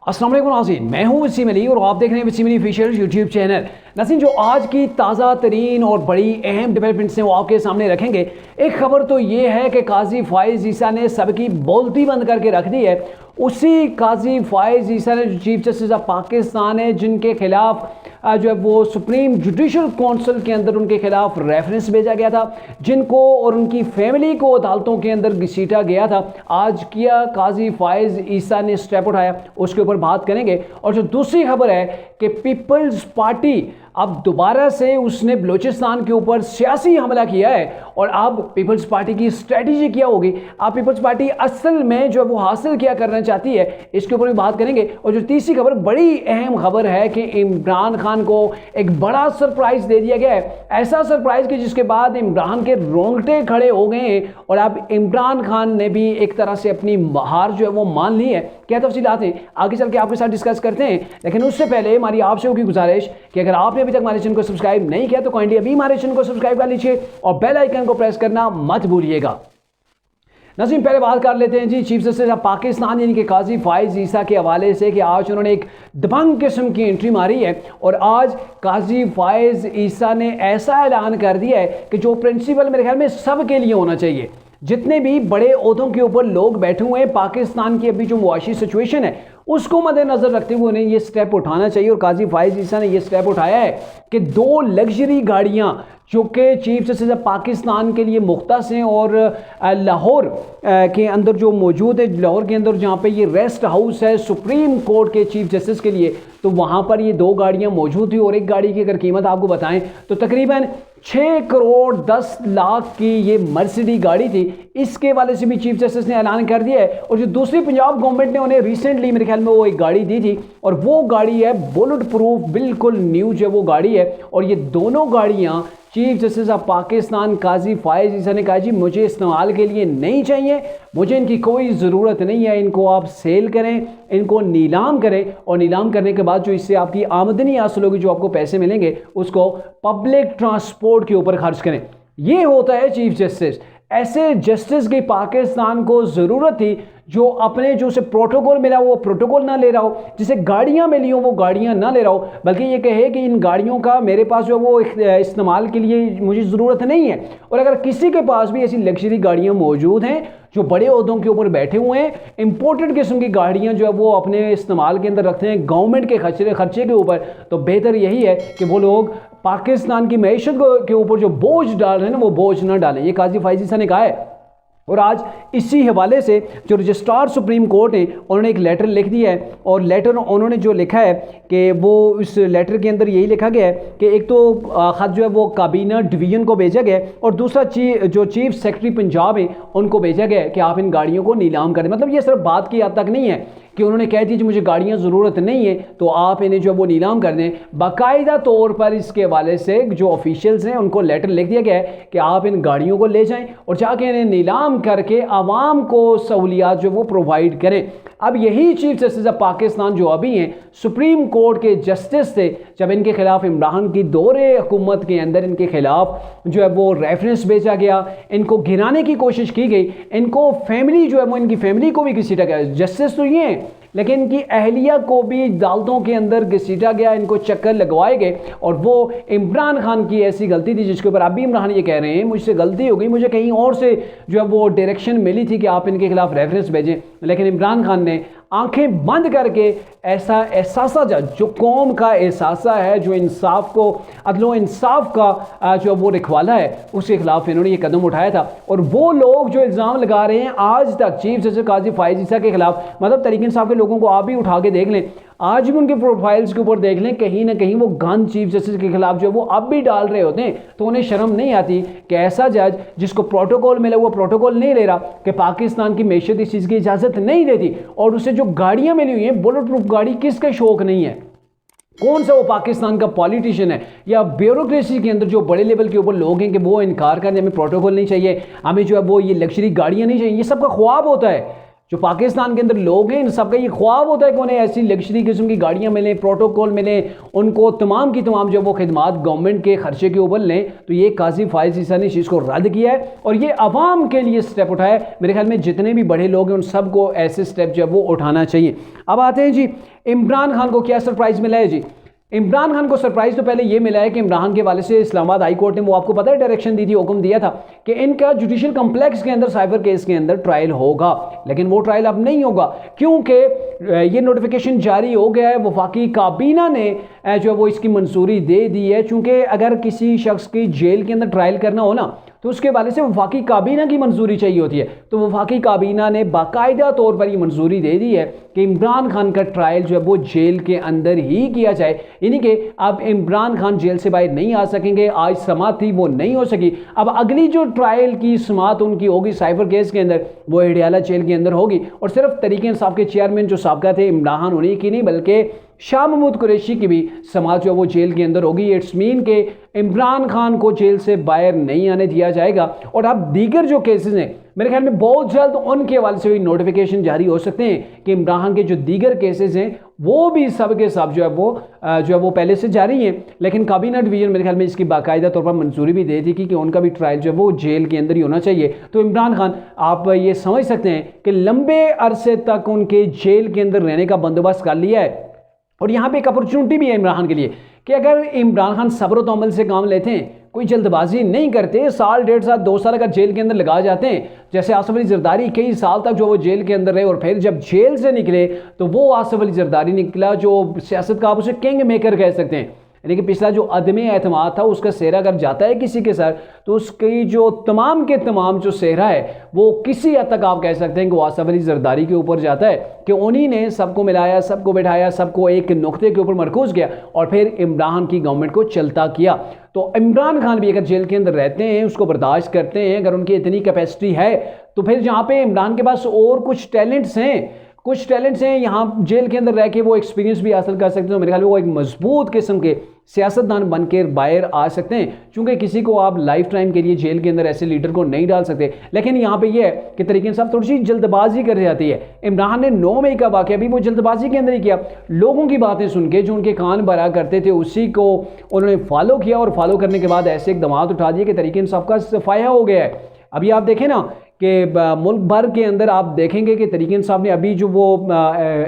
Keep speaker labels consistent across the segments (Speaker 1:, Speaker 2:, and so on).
Speaker 1: अस्सलाम वालेकुम नाज़रीन, मैं हूं वसीम अली और आप देख रहे हैं Wasim Ali official YouTube channel. नाज़रीन, जो आज की ताज़ा तरीन और बड़ी अहम डेवलपमेंट्स हैं वो आपके सामने रखेंगे। एक खबर तो ये है कि काजी फाइज़ ईसा ने सबकी बोलती बंद करके रख दी है। उसी काजी फाइज़ ईसा ने जो चीफ जस्टिस ऑफ पाकिस्तान है, जिनके खिलाफ जो है वो सुप्रीम जुडिशल काउंसिल के अंदर उनके खिलाफ रेफरेंस भेजा गया था, जिनको और उनकी फैमिली को अदालतों के अंदर घसीटा गया था, आज किया काजी फाइज़ ईसा ने स्टेप उठाया, उसके ऊपर बात करेंगे। और जो दूसरी खबर है कि पीपल्स पार्टी अब दोबारा से उसने बलूचिस्तान के ऊपर सियासी हमला किया है और अब पीपल्स पार्टी की स्ट्रेटजी क्या होगी, अब पीपल्स पार्टी असल में जो है वो हासिल क्या करना चाहती है, इसके ऊपर भी बात करेंगे। और जो तीसरी खबर बड़ी अहम खबर है कि इमरान खान को एक बड़ा सरप्राइज दे दिया गया है, ऐसा सरप्राइज कि जिसके बाद इमरान के रोंगटे खड़े हो गए हैं और अब इमरान खान ने भी एक तरह से अपनी हार जो है वो मान ली है। क्या तफसीलात हैं आगे चल के आपके साथ डिस्कस करते हैं, लेकिन उससे पहले हमारी आपसे होगी गुजारिश कि अगर आपने अभी तक हमारे चैनल को सब्सक्राइब नहीं किया तो काइंडली अभी हमारे चैनल को सब्सक्राइब कर लीजिए और बेल आइकन को प्रेस करना मत भूलिएगा। नाज़रीन, पहले बात कर लेते हैं जी चीफ जस्टिस ऑफ पाकिस्तान यानी कि काजी फाइज़ ईसा के हवाले से कि आज उन्होंने एक दबंग किस्म की एंट्री मारी है और आज काजी फाइज़ ईसा ने ऐसा ऐलान कर दिया है कि जो प्रिंसिपल मेरे ख्याल में सबके लिए होना चाहिए। जितने भी बड़े ओहदों के ऊपर लोग बैठे हुए हैं, पाकिस्तान की अभी जो मुआशी सिचुएशन है उसको मद्देनजर रखते हुए उन्हें ये स्टेप उठाना चाहिए और काजी फाइज़ ईसा ने ये स्टेप उठाया है कि 2 लग्जरी गाड़ियां जो कि चीफ जस्टिस ऑफ पाकिस्तान के लिए मुख्तस हैं और लाहौर के अंदर जो मौजूद है, लाहौर के अंदर जहाँ पे ये रेस्ट हाउस है सुप्रीम कोर्ट के चीफ जस्टिस के लिए, तो वहाँ पर ये 2 गाड़ियाँ मौजूद थी और एक गाड़ी की अगर कीमत आपको बताएं तो तकरीबन 6 करोड़ 10 लाख की ये मर्सिडीज गाड़ी थी। इसके वाले से भी चीफ जस्टिस ने ऐलान कर दिया है। और जो दूसरी पंजाब गवर्नमेंट ने उन्हें रिसेंटली मेरे ख्याल में वो एक गाड़ी दी थी और वो गाड़ी है बुलेट प्रूफ, बिल्कुल न्यू जो वो गाड़ी है। और ये दोनों गाड़ियाँ चीफ जस्टिस ऑफ पाकिस्तान काजी फाइज़ ईसा ने कहा जी मुझे इस्तेमाल के लिए नहीं चाहिए, मुझे इनकी कोई ज़रूरत नहीं है, इनको आप सेल करें, इनको नीलाम करें और नीलाम करने के बाद जो इससे आपकी आमदनी हासिल होगी, जो आपको पैसे मिलेंगे, उसको पब्लिक ट्रांसपोर्ट के ऊपर खर्च करें। ये होता है चीफ जस्टिस। ऐसे जस्टिस की पाकिस्तान को ज़रूरत थी जो अपने जो उसे प्रोटोकॉल मिला वो प्रोटोकॉल ना ले रहा हो, जिसे गाड़ियां मिली हो वो गाड़ियां ना ले रहा हो, बल्कि ये कहे कि इन गाड़ियों का मेरे पास जो वो इस्तेमाल के लिए मुझे ज़रूरत नहीं है। और अगर किसी के पास भी ऐसी लग्जरी गाड़ियां मौजूद हैं जो बड़े ओहदों के ऊपर बैठे हुए हैं, इंपोर्टेड किस्म की गाड़ियां जो है वो अपने इस्तेमाल के अंदर रखते हैं गवर्नमेंट के खर्चे के ऊपर, तो बेहतर यही है कि वो लोग पाकिस्तान की मैशत के ऊपर जो बोझ डाल रहे हैं ना वो बोझ ना डालें। ये काजी फाइज़ ईसा ने कहा है। और आज इसी हवाले से जो रजिस्ट्रार सुप्रीम कोर्ट है उन्होंने एक लेटर लिख दिया है और लेटर उन्होंने जो लिखा है कि वो इस लेटर के अंदर यही लिखा गया है कि एक तो ख़त जो है वो काबीना डिवीज़न को भेजा गया है और दूसरा जो चीफ सेक्रेटरी पंजाब है उनको भेजा गया है कि आप इन गाड़ियों को नीलाम करें। मतलब ये सिर्फ बात की हद तक नहीं है कि उन्होंने कह दी मुझे गाड़ियाँ ज़रूरत नहीं है तो आप इन्हें जो है वो नीलाम कर दें। बाकायदा तौर पर इसके हवाले से जो ऑफिशियल्स हैं उनको लेटर लिख दिया गया है कि आप इन गाड़ियों को ले जाएं और जाके इन्हें नीलाम करके आवाम को सहूलियात जो वो प्रोवाइड करें। अब यही चीफ जस्टिस ऑफ पाकिस्तान जो अभी हैं सुप्रीम कोर्ट के जस्टिस थे, जब इनके खिलाफ इमरान की दौरे हुकूमत के अंदर इनके खिलाफ जो है वो रेफरेंस भेजा गया, इनको गिराने की कोशिश की गई, इनको फैमिली जो है वो इनकी फैमिली को भी घसीटा गया। जस्टिस तो ये हैं लेकिन इनकी अहलिया को भी अदालतों के अंदर घसीटा गया, इनको चक्कर लगवाए गए और वो इमरान खान की ऐसी गलती थी जिसके ऊपर अभी इमरान ये कह रहे हैं मुझसे गलती हो गई, मुझे कहीं और से जो है वो डायरेक्शन मिली थी कि आप इनके खिलाफ रेफरेंस भेजें। लेकिन इमरान खान ने आंखें बंद करके ऐसा एहसासा जो कौम का एहसासा है, जो इंसाफ को अदलो इंसाफ का जो वो रखवाला है, उसके खिलाफ इन्होंने ये कदम उठाया था। और वो लोग जो इल्ज़ाम लगा रहे हैं आज तक चीफ जस्टिस काजी फाइज़ ईसा के खिलाफ, मतलब तरीक़ इंसाफ के लोगों को आप भी उठा के देख लें, आज भी उनके प्रोफाइल्स के ऊपर देख लें, कहीं ना कहीं वो गन चीफ जस्टिस के खिलाफ जो वो अब भी डाल रहे होते हैं, तो उन्हें शर्म नहीं आती कि ऐसा जज जिसको प्रोटोकॉल मिला वो प्रोटोकॉल नहीं ले रहा, कि पाकिस्तान की मैशत इस चीज़ की इजाज़त नहीं देती और उसे जो गाड़ियाँ मिली हुई हैं बुलेट प्रूफ गाड़ी, किसका शौक नहीं है? कौन सा वो पाकिस्तान का पॉलिटिशियन है या ब्यूरोक्रेसी के अंदर जो बड़े लेवल के ऊपर लोग हैं कि वो इनकार करें हमें प्रोटोकॉल नहीं चाहिए, हमें जो है वो ये लग्जरी गाड़ियाँ नहीं चाहिए। ये सबका ख्वाब होता है जो पाकिस्तान के अंदर लोग हैं इन सबका ये ख्वाब होता है कि उन्हें ऐसी लग्जरी किस्म की गाड़ियां मिलें, प्रोटोकॉल मिलें, उनको तमाम की तमाम जो वो खिदमात गवर्नमेंट के खर्चे के ऊपर लें। तो ये काजी फायज ईसा ने इस चीज़ को रद्द किया है और ये अवाम के लिए स्टेप उठाया। मेरे ख्याल में जितने भी बड़े लोग हैं उन सबको ऐसे स्टेप जो है वो उठाना चाहिए। अब आते हैं जी, इमरान खान को क्या सरप्राइज़ मिला है जी। इमरान खान को सरप्राइज तो पहले ये मिला है कि इमरान के वाले से इस्लामाबाद हाई कोर्ट ने, वो आपको पता है, डायरेक्शन दी थी, हुक्म दिया था कि इनका जुडिशियल कॉम्प्लेक्स के अंदर साइबर केस के अंदर ट्रायल होगा। लेकिन वो ट्रायल अब नहीं होगा क्योंकि ये नोटिफिकेशन जारी हो गया है। वफाकी काबीना ने जो है वो इसकी मंजूरी दे दी है। चूंकि अगर किसी शख्स की जेल के अंदर ट्रायल करना हो ना तो उसके वाले से वफाकी काबीना की मंजूरी चाहिए होती है। तो वफाकी काबीना ने बाकायदा तौर पर ये मंजूरी दे दी है कि इमरान खान का ट्रायल जो है वो जेल के अंदर ही किया जाए, यानी कि अब इमरान खान जेल से बाहर नहीं आ सकेंगे। आज समात थी वो नहीं हो सकी, अब अगली जो ट्रायल की समात उनकी होगी साइबर केस के अंदर वो अडियाला जेल के अंदर होगी। और सिर्फ तरीके इंसाफ के चेयरमैन जो साबका थे इमरान उन्हीं की नहीं बल्कि शाह महमूद कुरैशी की भी समात जो वो जेल के अंदर होगी। इट्स मीन के इमरान खान को जेल से बाहर नहीं आने दिया जाएगा। और अब दीगर जो केसेस हैं मेरे ख्याल में बहुत जल्द उनके हवाले से भी नोटिफिकेशन जारी हो सकते हैं कि इमरान खान के जो दीगर केसेस हैं वो भी सब के सब जो है वो पहले से जारी हैं। लेकिन काबीना डिवीजन मेरे ख्याल में इसकी बाकायदा तौर पर मंजूरी भी दे दी कि उनका भी ट्रायल जो है वो जेल के अंदर ही होना चाहिए। तो इमरान खान, आप ये समझ सकते हैं कि लंबे अरसे तक उनके जेल के अंदर रहने का बंदोबस्त कर लिया है। और यहाँ पे एक अपॉर्चुनिटी भी है इमरान खान के लिए कि अगर इमरान खान सब्र व तहम्मुल से काम लेते हैं, कोई जल्दबाजी नहीं करते, साल, 1.5 साल, 2 साल अगर जेल के अंदर लगा जाते हैं, जैसे आसिफ अली जरदारी कई साल तक जो वो जेल के अंदर रहे और फिर जब जेल से निकले तो वो आसिफ अली जरदारी निकला जो सियासत का आप उसे किंग मेकर कह सकते हैं। यानी कि पिछला जो अदम एतमाद था उसका सेहरा अगर जाता है किसी के सर तो उसकी जो तमाम के तमाम जो सेहरा है वो किसी हद तक आप कह सकते हैं कि वो आसिफ अली जरदारी के ऊपर जाता है कि उन्हीं ने सबको मिलाया, सबको बैठाया, सबको एक नुक्ते के ऊपर मरकूज किया और फिर इमरान की गवर्नमेंट को चलता किया। तो इमरान खान भी अगर जेल के अंदर रहते हैं, उसको बर्दाश्त करते हैं, अगर उनकी इतनी कैपेसिटी है तो फिर जहाँ पे इमरान के पास और कुछ टैलेंट्स हैं यहाँ जेल के अंदर रह के वो एक्सपीरियंस भी हासिल कर सकते हैं। तो मेरे ख्याल में वो एक मजबूत किस्म के सियासतदान बन के बाहर आ सकते हैं। चूंकि किसी को आप लाइफ टाइम के लिए जेल के अंदर ऐसे लीडर को नहीं डाल सकते। लेकिन यहाँ पे ये है कि तरीके साहब थोड़ी सी जल्दबाजी कर जाती है। इमरान ने 9 मई का वाक़या भी वो जल्दबाजी के अंदर ही किया। लोगों की बातें सुन के जो उनके कान भरा करते थे उसी को उन्होंने फॉलो किया और फॉलो करने के बाद ऐसे इक़दाम उठा दिए कि तरीके साहब का सफाया हो गया है। अभी आप देखें ना कि मुल्क भर के अंदर आप देखेंगे कि तरीके इंसाफ ने अभी जो वो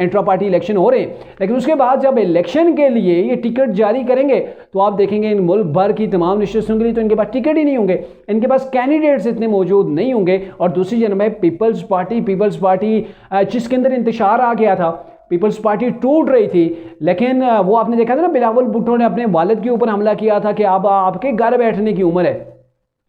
Speaker 1: इंट्रा पार्टी इलेक्शन हो रहे हैं, लेकिन उसके बाद जब इलेक्शन के लिए ये टिकट जारी करेंगे तो आप देखेंगे इन मुल्क भर की तमाम नशिस्तों के लिए तो इनके पास टिकट ही नहीं होंगे, इनके पास कैंडिडेट्स इतने मौजूद नहीं होंगे। और दूसरी जन्म है पीपल्स पार्टी जिसके अंदर इंतशार आ गया था, पीपल्स पार्टी टूट रही थी। लेकिन वो आपने देखा था ना, बिलावल भुट्टो ने अपने वालिद के ऊपर हमला किया था कि अब आपके घर बैठने की उम्र है,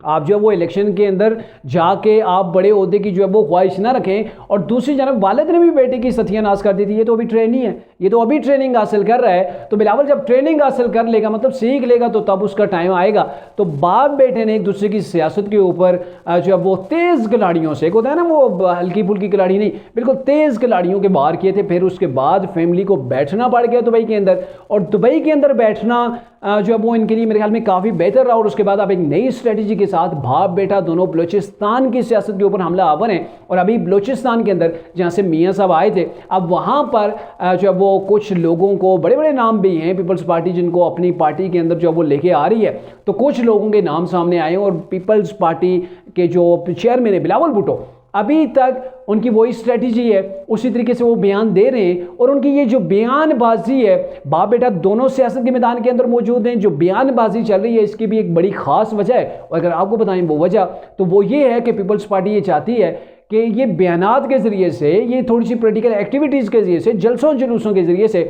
Speaker 1: आप जो है वो इलेक्शन के अंदर जाके आप बड़े ओहदे की जो है वो ख्वाहिश ना रखें। और दूसरी जानब वालिद ने भी बेटे की सत्यानाश कर दी थी। ये तो अभी ट्रेनी है, ये तो अभी ट्रेनिंग हासिल कर रहा है। तो बिलावल जब ट्रेनिंग हासिल कर लेगा, मतलब सीख लेगा, तो तब उसका टाइम आएगा। तो बाप बेटे ने एक दूसरे की सियासत के ऊपर जो है वो तेज़ खिलाड़ियों से, एक होता है ना वो हल्की फुल्की खिलाड़ी नहीं, बिल्कुल तेज़ खिलाड़ियों के बाहर किए थे। फिर उसके बाद फैमिली को बैठना पड़ गया दुबई के अंदर, और दुबई के अंदर बैठना जो है वो इनके लिए मेरे ख्याल में काफ़ी बेहतर रहा। और उसके बाद अब एक नई स्ट्रेटजी के साथ बाप बेटा दोनों बलूचिस्तान की सियासत के ऊपर हमला आवर हैं। और अभी बलूचिस्तान के अंदर जहाँ से मियाँ साहब आए थे, अब वहाँ पर जो है वो कुछ लोगों को, बड़े बड़े नाम भी हैं पीपल्स पार्टी जिनको अपनी पार्टी के अंदर जो है वो लेके आ रही है, तो कुछ लोगों के नाम सामने आए हैं। और पीपल्स पार्टी के जो चेयरमैन है बिलावल भुट्टो, अभी तक उनकी वही स्ट्रेटजी है, उसी तरीके से वो बयान दे रहे हैं। और उनकी ये जो बयानबाजी है, बाप बेटा दोनों सियासत के मैदान के अंदर मौजूद हैं, जो बयानबाजी चल रही है इसकी भी एक बड़ी खास वजह है। और अगर आपको बताएं वो वजह, तो वो ये है कि पीपल्स पार्टी ये चाहती है कि ये बयानात के ज़रिए से, ये थोड़ी सी पोलिटिकल एक्टिविटीज़ के ज़रिए से, जलसों जुलूसों के ज़रिए से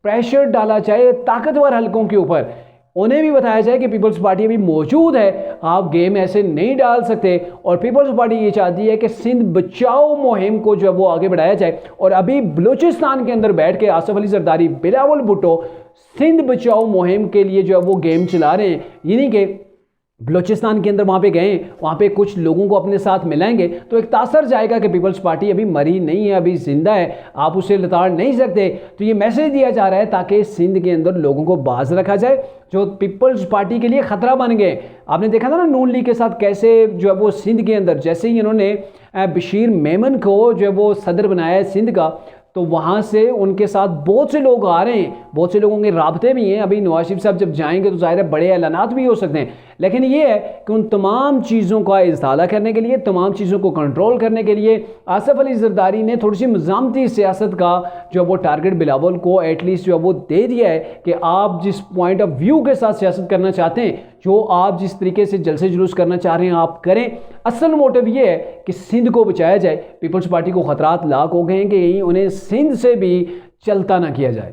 Speaker 1: प्रेशर डाला जाए ताकतवर हलकों के ऊपर। उन्हें भी बताया जाए कि पीपल्स पार्टी अभी मौजूद है, आप गेम ऐसे नहीं डाल सकते। और पीपल्स पार्टी ये चाहती है कि सिंध बचाओ मुहिम को जो है वो आगे बढ़ाया जाए। और अभी बलूचिस्तान के अंदर बैठ के आसिफ अली जरदारी, बिलावल भुट्टो सिंध बचाओ मुहिम के लिए जो है वो गेम चला रहे हैं। यानी कि बलूचिस्तान के अंदर वहाँ पे गए, वहाँ पे कुछ लोगों को अपने साथ मिलाएंगे तो एक तासर जाएगा कि पीपल्स पार्टी अभी मरी नहीं है, अभी जिंदा है, आप उसे लताड़ नहीं सकते। तो ये मैसेज दिया जा रहा है ताकि सिंध के अंदर लोगों को बाज रखा जाए जो पीपल्स पार्टी के लिए खतरा बन गए। आपने देखा था ना नून लीग के साथ कैसे जो है वो सिंध के अंदर जैसे ही इन्होंने बशीर मेमन को जो है वो सदर बनाया है सिंध का, तो वहाँ से उनके साथ बहुत से लोग आ रहे हैं, बहुत से लोगों के राब्ते भी हैं। अभी नवाज शरीफ साहब जब जाएंगे तो ज़ाहिर है बड़े ऐलानात भी हो सकते हैं, लेकिन ये है कि उन तमाम चीज़ों का इज़ाला करने के लिए, तमाम चीज़ों को कंट्रोल करने के लिए आसिफ अली जरदारी ने थोड़ी सी निज़ामती सियासत का जो वो टारगेट बिलावल को एटलीस्ट जो वो दे दिया है कि आप जिस पॉइंट ऑफ व्यू के साथ सियासत करना चाहते हैं, जो आप जिस तरीके से जलसे जुलूस करना चाह रहे हैं आप करें। असल मोटिव ये है कि सिंध को बचाया जाए। पीपल्स पार्टी को खतरात लाख हो गए हैं कि उन्हें सिंध से भी चलता ना किया जाए।